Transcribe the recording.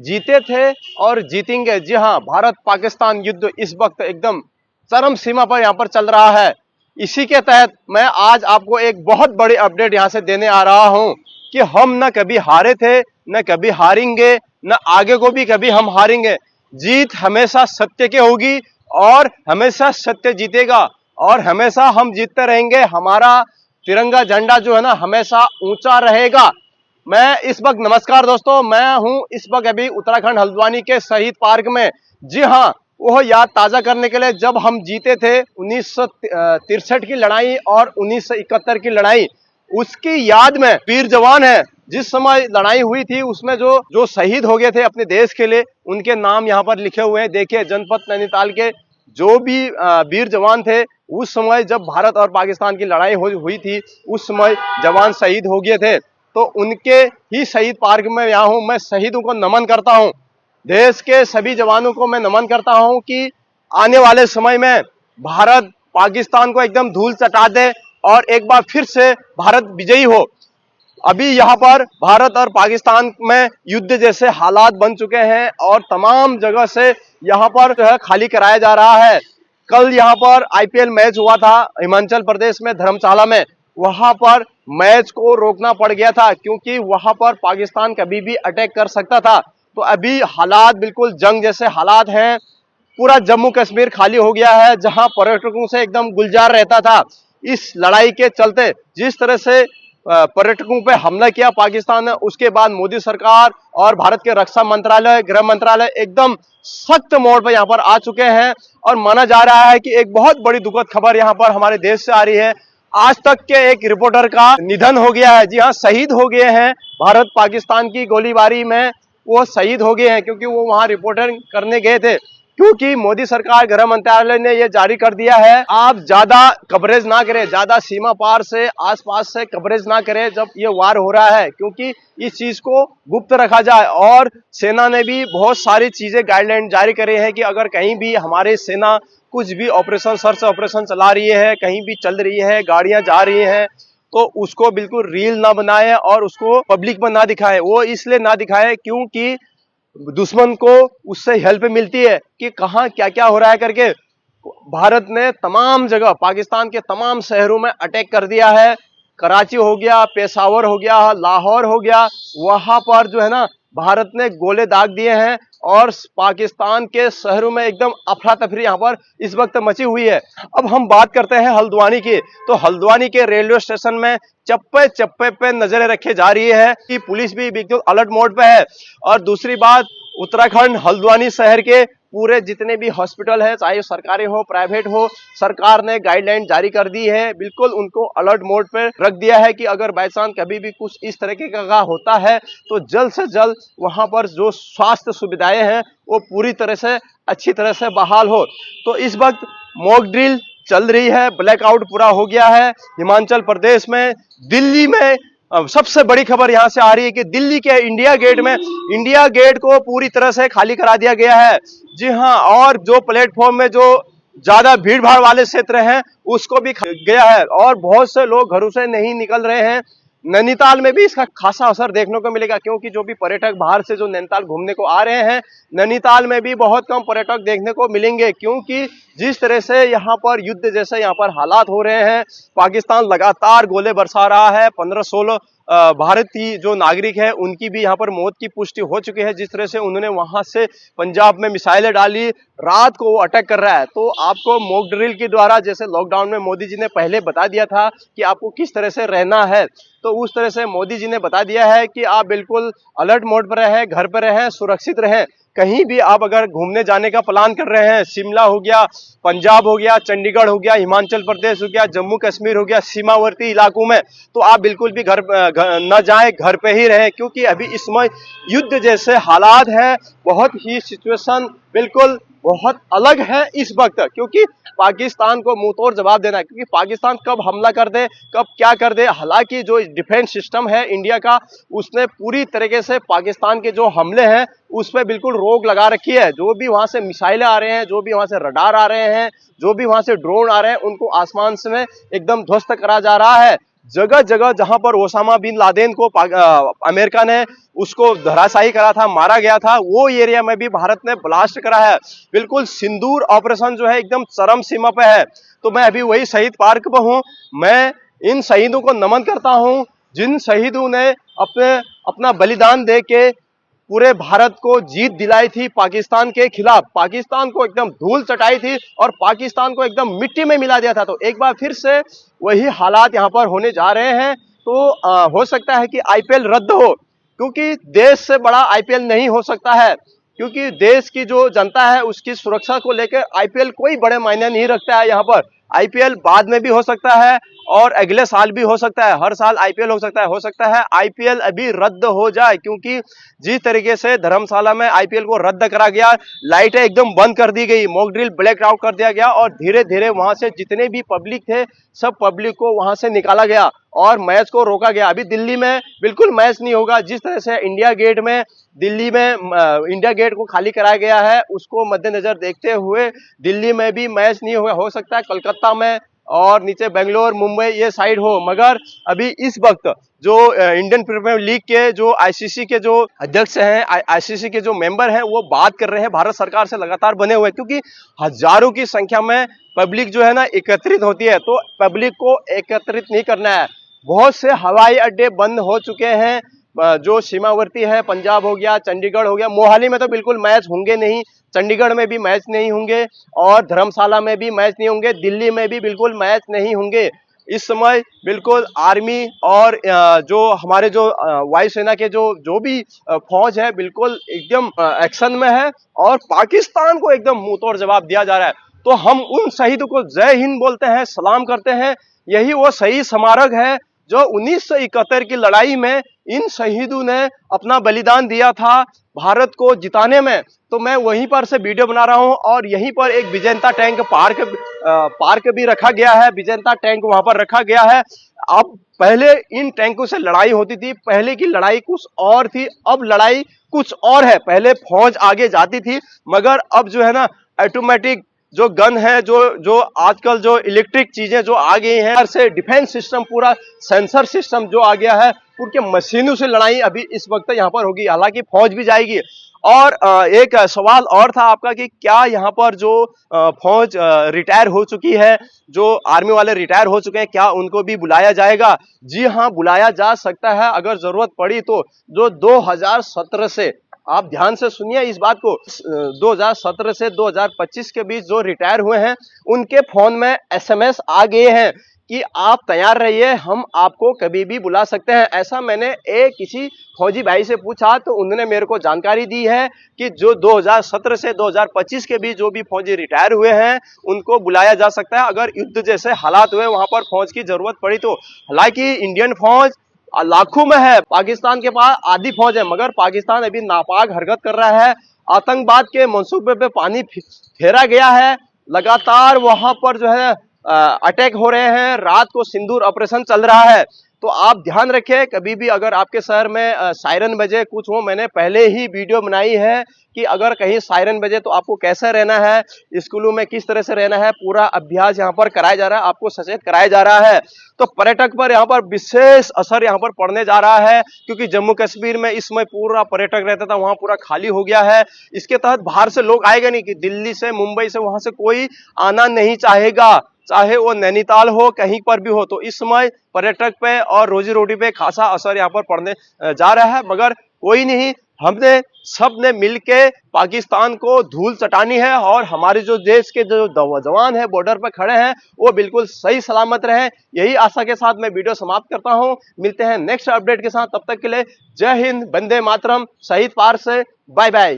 जीते थे और जीतेंगे। जी हाँ, भारत पाकिस्तान युद्ध इस वक्त एकदम चरम सीमा पर यहाँ पर चल रहा है। इसी के तहत मैं आज आपको एक बहुत बड़ी अपडेट यहाँ से देने आ रहा हूँ कि हम न कभी हारे थे, न कभी हारेंगे, न आगे को भी कभी हम हारेंगे। जीत हमेशा सत्य की होगी और हमेशा सत्य जीतेगा और हमेशा हम जीतते रहेंगे। हमारा तिरंगा झंडा जो है ना हमेशा ऊंचा रहेगा। मैं इस वक्त, नमस्कार दोस्तों, मैं हूं इस वक्त अभी उत्तराखंड हल्द्वानी के शहीद पार्क में। जी हां, वह याद ताजा करने के लिए जब हम जीते थे 1963 की लड़ाई और 1971 की लड़ाई, उसकी याद में वीर जवान है। जिस समय लड़ाई हुई थी उसमें जो जो शहीद हो गए थे अपने देश के लिए, उनके नाम यहाँ पर लिखे हुए हैं। देखिए, जनपद नैनीताल के जो भी वीर जवान थे, उस समय जब भारत और पाकिस्तान की लड़ाई हुई थी, उस समय जवान शहीद हो गए थे। तो उनके ही शहीद पार्क में यहाँ हूँ। मैं शहीदों को नमन करता हूँ, देश के सभी जवानों को मैं नमन करता हूँ कि आने वाले समय में भारत पाकिस्तान को एकदम धूल चटा दे और एक बार फिर से भारत विजयी हो। अभी यहाँ पर भारत और पाकिस्तान में युद्ध जैसे हालात बन चुके हैं और तमाम जगह से यहाँ पर जो है खाली कराया जा रहा है। कल यहाँ पर आईपीएल मैच हुआ था हिमाचल प्रदेश में, धर्मशाला में। वहां पर मैच को रोकना पड़ गया था क्योंकि वहां पर पाकिस्तान कभी भी अटैक कर सकता था। तो अभी हालात बिल्कुल जंग जैसे हालात हैं। पूरा जम्मू कश्मीर खाली हो गया है, जहां पर्यटकों से एकदम गुलजार रहता था। इस लड़ाई के चलते जिस तरह से पर्यटकों पे हमला किया पाकिस्तान ने, उसके बाद मोदी सरकार और भारत के रक्षा मंत्रालय, गृह मंत्रालय एकदम सख्त मोड़ पर यहाँ पर आ चुके हैं। और माना जा रहा है कि एक बहुत बड़ी दुखद खबर यहाँ पर हमारे देश से आ रही है। आज तक के एक रिपोर्टर का निधन हो गया है। जी हाँ, शहीद हो गए हैं। भारत पाकिस्तान की गोलीबारी में वो शहीद हो गए हैं क्योंकि वो वहां रिपोर्टिंग करने गए थे। क्योंकि मोदी सरकार, गृह मंत्रालय ने ये जारी कर दिया है, आप ज्यादा कवरेज ना करें, ज्यादा सीमा पार से आसपास से कवरेज ना करें जब ये वार हो रहा है, क्योंकि इस चीज को गुप्त रखा जाए। और सेना ने भी बहुत सारी चीजें, गाइडलाइन जारी करे हैं कि अगर कहीं भी हमारी सेना कुछ भी ऑपरेशन, सर्च ऑपरेशन चला रही है, कहीं भी चल रही है, गाड़ियां जा रही हैं, तो उसको बिल्कुल रील ना बनाए और उसको पब्लिक में ना दिखाए। वो इसलिए ना दिखाए क्योंकि दुश्मन को उससे हेल्प मिलती है कि कहाँ क्या क्या हो रहा है करके। भारत ने तमाम जगह, पाकिस्तान के तमाम शहरों में अटैक कर दिया है। कराची हो गया, पेशावर हो गया, लाहौर हो गया, वहां पर जो है ना भारत ने गोले दाग दिए हैं और पाकिस्तान के शहरों में एकदम अफरा तफरी यहाँ पर इस वक्त मची हुई है। अब हम बात करते हैं हल्द्वानी की। तो हल्द्वानी के रेलवे स्टेशन में चप्पे चप्पे पे नजरें रखी जा रही है कि पुलिस भी बिल्कुल अलर्ट मोड पे है। और दूसरी बात, उत्तराखंड हल्द्वानी शहर के पूरे जितने भी हॉस्पिटल है, चाहे सरकारी हो प्राइवेट हो, सरकार ने गाइडलाइन जारी कर दी है, बिल्कुल उनको अलर्ट मोड पे रख दिया है कि अगर बाई चांस कभी भी कुछ इस तरीके का होता है तो जल्द से जल्द वहां पर जो स्वास्थ्य सुविधाएं हैं वो पूरी तरह से अच्छी तरह से बहाल हो। तो इस वक्त मॉक ड्रिल चल रही है, ब्लैकआउट पूरा हो गया है हिमाचल प्रदेश में। दिल्ली में सबसे बड़ी खबर यहां से आ रही है कि दिल्ली के इंडिया गेट में, इंडिया गेट को पूरी तरह से खाली करा दिया गया है। जी हां, और जो प्लेटफॉर्म में जो ज्यादा भीड़ भाड़ वाले क्षेत्र हैं उसको भी गया है और बहुत से लोग घरों से नहीं निकल रहे हैं। नैनीताल में भी इसका खासा असर देखने को मिलेगा क्योंकि जो भी पर्यटक बाहर से जो नैनीताल घूमने को आ रहे हैं, नैनीताल में भी बहुत कम पर्यटक देखने को मिलेंगे क्योंकि जिस तरह से यहाँ पर युद्ध जैसे यहाँ पर हालात हो रहे हैं, पाकिस्तान लगातार गोले बरसा रहा है। 15-16 भारतीय जो नागरिक है उनकी भी यहाँ पर मौत की पुष्टि हो चुकी है। जिस तरह से उन्होंने वहां से पंजाब में मिसाइलें डाली, रात को वो अटैक कर रहा है। तो आपको मॉक ड्रिल के द्वारा, जैसे लॉकडाउन में मोदी जी ने पहले बता दिया था कि आपको किस तरह से रहना है, तो उस तरह से मोदी जी ने बता दिया है कि आप बिल्कुल अलर्ट मोड पर रहें, घर पर रहें, सुरक्षित रहें। कहीं भी आप अगर घूमने जाने का प्लान कर रहे हैं, शिमला हो गया, पंजाब हो गया, चंडीगढ़ हो गया, हिमाचल प्रदेश हो गया, जम्मू कश्मीर हो गया, सीमावर्ती इलाकों में, तो आप बिल्कुल भी घर न जाएं, घर पे ही रहें क्योंकि अभी इस समय युद्ध जैसे हालात हैं। बहुत ही सिचुएशन बिल्कुल बहुत अलग है इस वक्त, क्योंकि पाकिस्तान को मुंह तोड़ जवाब देना है क्योंकि पाकिस्तान कब हमला कर दे, कब क्या कर दे। हालांकि जो डिफेंस सिस्टम है इंडिया का, उसने पूरी तरीके से पाकिस्तान के जो हमले हैं उस पर बिल्कुल रोक लगा रखी है। जो भी वहां से मिसाइलें आ रहे हैं, जो भी वहां से रडार आ रहे हैं, जो भी वहां से ड्रोन आ रहे हैं, उनको आसमान से में एकदम ध्वस्त करा जा रहा है। जगह जगह जहां पर ओसामा बिन लादेन को अमेरिका ने उसको धराशायी करा था, मारा गया था, वो एरिया में भी भारत ने ब्लास्ट करा है। बिल्कुल सिंदूर ऑपरेशन जो है एकदम चरम सीमा पे है। तो मैं अभी वही शहीद पार्क पर हूँ। मैं इन शहीदों को नमन करता हूँ, जिन शहीदों ने अपना बलिदान दे के पूरे भारत को जीत दिलाई थी पाकिस्तान के खिलाफ, पाकिस्तान को एकदम धूल चटाई थी और पाकिस्तान को एकदम मिट्टी में मिला दिया था। तो एक बार फिर से वही हालात यहाँ पर होने जा रहे हैं। तो हो सकता है कि आईपीएल रद्द हो, क्योंकि देश से बड़ा आईपीएल नहीं हो सकता है, क्योंकि देश की जो जनता है उसकी सुरक्षा को लेकर आईपीएल कोई बड़े मायने नहीं रखता है। यहाँ पर आईपीएल बाद में भी हो सकता है और अगले साल भी हो सकता है, हर साल आईपीएल हो सकता है आईपीएल अभी रद्द हो जाए, क्योंकि जिस तरीके से धर्मशाला में आईपीएल को रद्द करा गया, लाइटें एकदम बंद कर दी गई, मॉक ड्रिल ब्लैक आउट कर दिया गया और धीरे धीरे वहां से जितने भी पब्लिक थे सब पब्लिक को वहां से निकाला गया और मैच को रोका गया। अभी दिल्ली में बिल्कुल मैच नहीं होगा। जिस तरह से इंडिया गेट में दिल्ली में इंडिया गेट को खाली कराया गया है, उसको मद्देनजर देखते हुए दिल्ली में भी मैच नहीं होगा। हो सकता है कलकत्ता में और नीचे बेंगलोर मुंबई ये साइड हो, मगर अभी इस वक्त जो इंडियन प्रीमियर लीग के जो आईसीसी के जो अध्यक्ष हैं, आईसीसी के जो मेंबर हैं, वो बात कर रहे हैं भारत सरकार से लगातार बने हुए, क्योंकि हजारों की संख्या में पब्लिक जो है ना एकत्रित होती है। तो पब्लिक को एकत्रित नहीं करना है। बहुत से हवाई अड्डे बंद हो चुके हैं, जो सीमावर्ती है, पंजाब हो गया, चंडीगढ़ हो गया, मोहाली में तो बिल्कुल मैच होंगे नहीं, चंडीगढ़ में भी मैच नहीं होंगे और धर्मशाला में भी मैच नहीं होंगे, दिल्ली में भी बिल्कुल मैच नहीं होंगे। इस समय बिल्कुल आर्मी और जो हमारे जो वायुसेना के जो भी फौज है बिल्कुल एकदम एक्शन में है और पाकिस्तान को एकदम मुंहतोड़ जवाब दिया जा रहा है। तो हम उन शहीदों को जय हिंद बोलते हैं, सलाम करते हैं। यही वो शहीद स्मारक है जो 1971 की लड़ाई में इन शहीदों ने अपना बलिदान दिया था भारत को जिताने में। तो मैं वहीं पर से वीडियो बना रहा हूं और यहीं पर एक विजेता टैंक पार्क भी रखा गया है। विजेता टैंक वहां पर रखा गया है। अब पहले इन टैंकों से लड़ाई होती थी, पहले की लड़ाई कुछ और थी, अब लड़ाई कुछ और है। पहले फौज आगे जाती थी, मगर अब जो है ना ऑटोमेटिक जो गन है, जो आजकल जो इलेक्ट्रिक चीजें जो आ गई हैं, से डिफेंस सिस्टम, पूरा सेंसर सिस्टम जो आ गया है, उनके मशीनों से लड़ाई अभी इस वक्त यहाँ पर होगी। हालांकि फौज भी जाएगी। और एक सवाल और था आपका कि क्या यहाँ पर जो फौज रिटायर हो चुकी है, जो आर्मी वाले रिटायर हो चुके हैं, क्या उनको भी बुलाया जाएगा? जी हाँ, बुलाया जा सकता है अगर जरूरत पड़ी तो। जो 2017 से, आप ध्यान से सुनिए इस बात को, 2017 से 2025 के बीच जो रिटायर हुए हैं उनके फोन में एसएमएस आ गए हैं कि आप तैयार रहिए, हम आपको कभी भी बुला सकते हैं। ऐसा मैंने किसी फौजी भाई से पूछा तो उन्होंने मेरे को जानकारी दी है कि जो 2017 से 2025 के बीच जो भी फौजी रिटायर हुए हैं उनको बुलाया जा सकता है अगर युद्ध जैसे हालात हुए, वहां पर फौज की जरूरत पड़ी तो। हालांकि इंडियन फौज लाखों में है, पाकिस्तान के पास आधी फौज है, मगर पाकिस्तान अभी नापाक हरकत कर रहा है। आतंकवाद के मंसूबे पे पानी फेरा गया है। लगातार वहां पर जो है अटैक हो रहे हैं। रात को सिंदूर ऑपरेशन चल रहा है। तो आप ध्यान रखें, कभी भी अगर आपके शहर में सायरन बजे कुछ हो, मैंने पहले ही वीडियो बनाई है कि अगर कहीं सायरन बजे तो आपको कैसे रहना है, स्कूलों में किस तरह से रहना है, पूरा अभ्यास यहाँ पर कराया जा रहा है, आपको सचेत कराया जा रहा है। तो पर्यटक पर यहाँ पर विशेष असर यहाँ पर पड़ने जा रहा है, क्योंकि जम्मू कश्मीर में इस समय पूरा पर्यटक रहता था, वहां पूरा खाली हो गया है। इसके तहत बाहर से लोग आएगा नहीं, कि दिल्ली से, मुंबई से, वहां से कोई आना नहीं चाहेगा, चाहे वो नैनीताल हो, कहीं पर भी हो। तो इस समय पर्यटक पे और रोजी रोटी पे खासा असर यहाँ पर पड़ने जा रहा है। मगर कोई नहीं, हमने सबने मिलके पाकिस्तान को धूल चटानी है और हमारे जो देश के जो जवान है बॉर्डर पर खड़े हैं वो बिल्कुल सही सलामत रहे। यही आशा के साथ मैं वीडियो समाप्त करता हूं। मिलते हैं नेक्स्ट अपडेट के साथ, तब तक के लिए जय हिंद, वंदे मातरम, शहीद पार्क से बाय बाय।